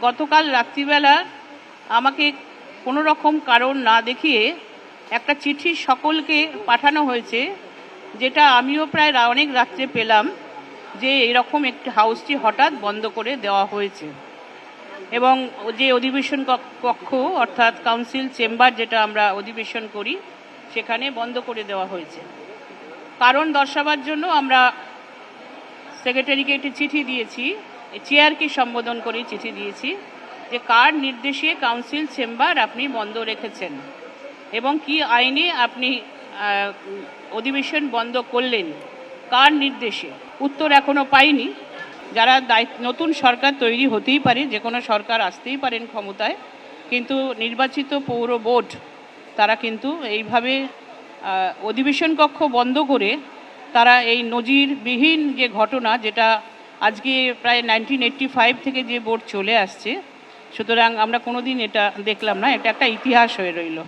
গতকাল রাত্রিবেলা আমাকে কোনো রকম কারণ না দেখিয়ে একটা চিঠি সকলকে পাঠানো হয়েছে, যেটা আমিও প্রায় অনেক রাত্রে পেলাম, যে এরকম একটি হাউসটি হঠাৎ বন্ধ করে দেওয়া হয়েছে এবং যে অধিবেশন কক্ষ অর্থাৎ কাউন্সিল চেম্বার যেটা আমরা অধিবেশন করি সেখানে বন্ধ করে দেওয়া হয়েছে। কারণ দর্শাবার জন্য আমরা সেক্রেটারিকে একটি চিঠি দিয়েছি, চেয়ারকে সম্বোধন করে চিঠি দিয়েছি যে কার নির্দেশে কাউন্সিল চেম্বার আপনি বন্ধ রেখেছেন এবং কি আইনে আপনি অধিবেশন বন্ধ করলেন, কার নির্দেশে। উত্তর এখনো পাইনি। যারা নতুন সরকার তৈরি হতেই পারে, যে কোনো সরকার আসতেই পারেন ক্ষমতায়, কিন্তু নির্বাচিত পৌর বোর্ড তারা কিন্তু এইভাবে অধিবেশন কক্ষ বন্ধ করে তারা এই নজিরবিহীন যে ঘটনা, যেটা আজকে প্রায় 1985 থেকে যে বোর্ড চলে আসছে, সুতরাং আমরা কোনোদিন এটা দেখলাম না, এটা একটা ইতিহাস হয়ে রইল।